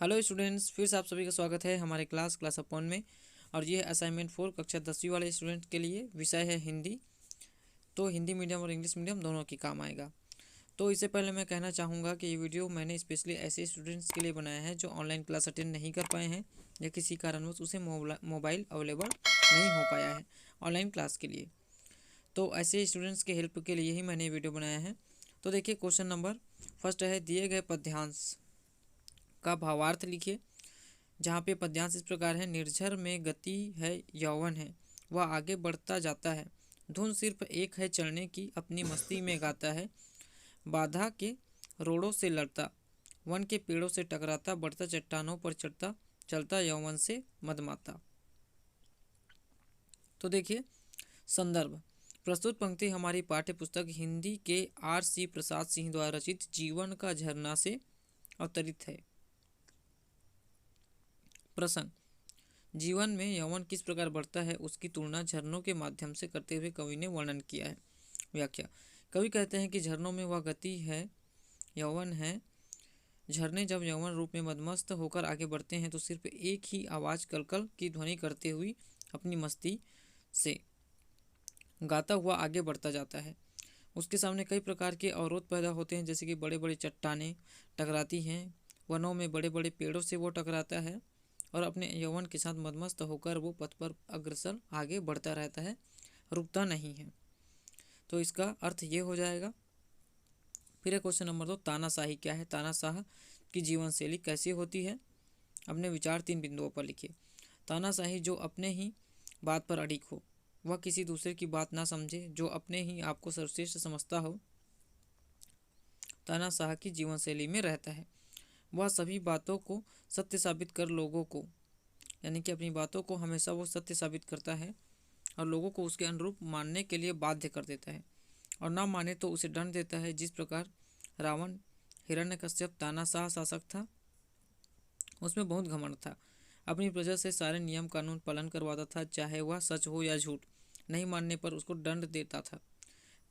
Hello students, फिर से आप सभी का स्वागत है हमारे क्लास ऑफ 1 में। और ये असाइनमेंट 4 कक्षा 10वीं वाले स्टूडेंट के लिए विषय है हिंदी। तो हिंदी मीडियम और इंग्लिश मीडियम दोनों के काम आएगा। तो इससे पहले मैं कहना चाहूँगा कि ये वीडियो मैंने स्पेशली ऐसे स्टूडेंट्स के लिए बनाया है जो ऑनलाइन क्लास अटेंड नहीं कर पाए हैं या किसी कारणवश उसे मोबाइल अवेलेबल नहीं हो पाया है ऑनलाइन क्लास के लिए। तो ऐसे स्टूडेंट्स के हेल्प के लिए ही मैंने ये वीडियो बनाया है। तो देखिए, क्वेश्चन नंबर फर्स्ट है, दिए गए पद्यांश का भावार्थ लिखिए। जहाँ पे पद्यांश इस प्रकार है, निर्झर में गति है, यौवन है, वह आगे बढ़ता जाता है, धुन सिर्फ एक है चलने की, अपनी मस्ती में गाता है, बाधा के रोड़ों से लड़ता, वन के पेड़ों से टकराता, बढ़ता चट्टानों पर चढ़ता, चलता यौवन से मदमाता। तो देखिए संदर्भ, प्रस्तुत पंक्ति हमारी पाठ्य पुस्तक हिंदी के R.C. प्रसाद सिंह द्वारा रचित जीवन का झरना से अवतरित है। प्रसंग, जीवन में यौवन किस प्रकार बढ़ता है उसकी तुलना झरनों के माध्यम से करते हुए कवि ने वर्णन किया है। व्याख्या, कवि कहते हैं कि झरनों में वह गति है, यौवन है। झरने जब यौवन रूप में मदमस्त होकर आगे बढ़ते हैं तो सिर्फ एक ही आवाज़ कलकल की ध्वनि करते हुए अपनी मस्ती से गाता हुआ आगे बढ़ता जाता है। उसके सामने कई प्रकार के अवरोध पैदा होते हैं, जैसे कि बड़े बड़े चट्टानें टकराती हैं, वनों में बड़े बड़े पेड़ों से वो टकराता है और अपने यौवन के साथ मदमस्त होकर वो पथ पर अग्रसर आगे बढ़ता रहता है, रुकता नहीं है। तो इसका अर्थ ये हो जाएगा। फिर है क्वेश्चन नंबर 2, तानाशाही क्या है, तानाशाह की जीवन शैली कैसी होती है। अपने विचार 3 बिंदुओं पर लिखिए। तानाशाही जो अपने ही बात पर अड़िग हो, वह किसी दूसरे की बात ना समझे, जो अपने ही आपको सर्वश्रेष्ठ समझता हो, तानाशाह की जीवन शैली में रहता है। वह सभी बातों को सत्य साबित कर लोगों को, यानी कि अपनी बातों को हमेशा वो सत्य साबित करता है और लोगों को उसके अनुरूप मानने के लिए बाध्य कर देता है, और ना माने तो उसे दंड देता है। जिस प्रकार रावण हिरण्यकश्यप तानाशाह शासक था, उसमें बहुत घमंड था, अपनी प्रजा से सारे नियम कानून पालन करवाता था, चाहे वह सच हो या झूठ, नहीं मानने पर उसको दंड देता था।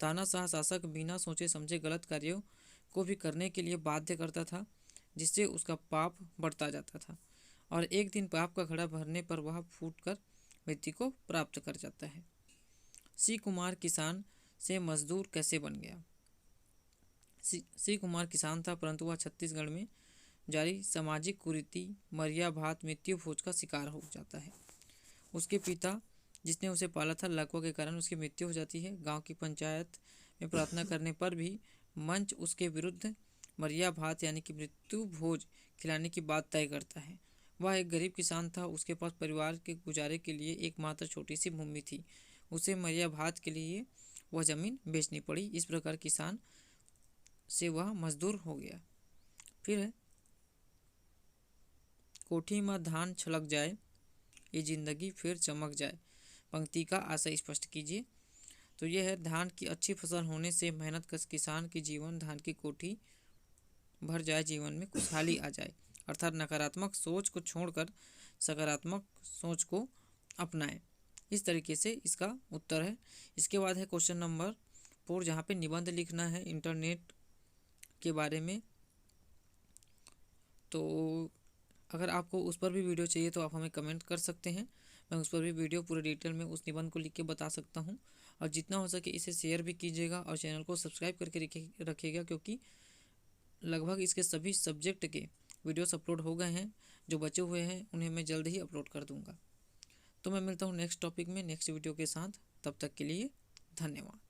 तानाशाह शासक बिना सोचे समझे गलत कार्यों को भी करने के लिए बाध्य करता था, जिससे उसका पाप बढ़ता जाता था और एक दिन पाप का घड़ा भरने पर वह फूटकर मृत्यु को प्राप्त कर जाता है। सी कुमार किसान से मजदूर कैसे बन गया। सी कुमार किसान था, परंतु वह छत्तीसगढ़ में जारी सामाजिक कुरीति मर्याभात मृत्यु भोज का शिकार हो जाता है। उसके पिता जिसने उसे पाला था लकवा के कारण उसकी मृत्यु हो जाती है। गांव की पंचायत में प्रार्थना करने पर भी मंच उसके विरुद्ध मर्याभात यानी कि मृत्यु भोज खिलाने की बात तय करता है। वह एक गरीब किसान था, उसके पास परिवार के गुजारे के लिए एकमात्र छोटी सी भूमि थी। उसे मर्याभात के लिए वह जमीन बेचनी पड़ी। इस प्रकार किसान से वह मजदूर हो गया। फिर है, कोठी में धान छलक जाए, ये जिंदगी फिर चमक जाए। पंक्ति का आशय स्पष्ट कीजिए। तो यह है, धान की अच्छी फसल होने से मेहनत कश किसान की जीवन धान की कोठी भर जाए, जीवन में खुशहाली आ जाए, अर्थात नकारात्मक सोच को छोड़कर सकारात्मक सोच को अपनाएं। इस तरीके से इसका उत्तर है। इसके बाद है क्वेश्चन नंबर 4, जहाँ पे निबंध लिखना है इंटरनेट के बारे में। तो अगर आपको उस पर भी वीडियो चाहिए तो आप हमें कमेंट कर सकते हैं, मैं उस पर भी वीडियो पूरे डिटेल में उस निबंध को लिख के बता सकता हूँ। और जितना हो सके इसे शेयर भी कीजिएगा और चैनल को सब्सक्राइब करके रखिएगा, क्योंकि लगभग इसके सभी सब्जेक्ट के वीडियोस अपलोड हो गए हैं। जो बचे हुए हैं उन्हें मैं जल्द ही अपलोड कर दूंगा। तो मैं मिलता हूँ नेक्स्ट टॉपिक में नेक्स्ट वीडियो के साथ। तब तक के लिए धन्यवाद।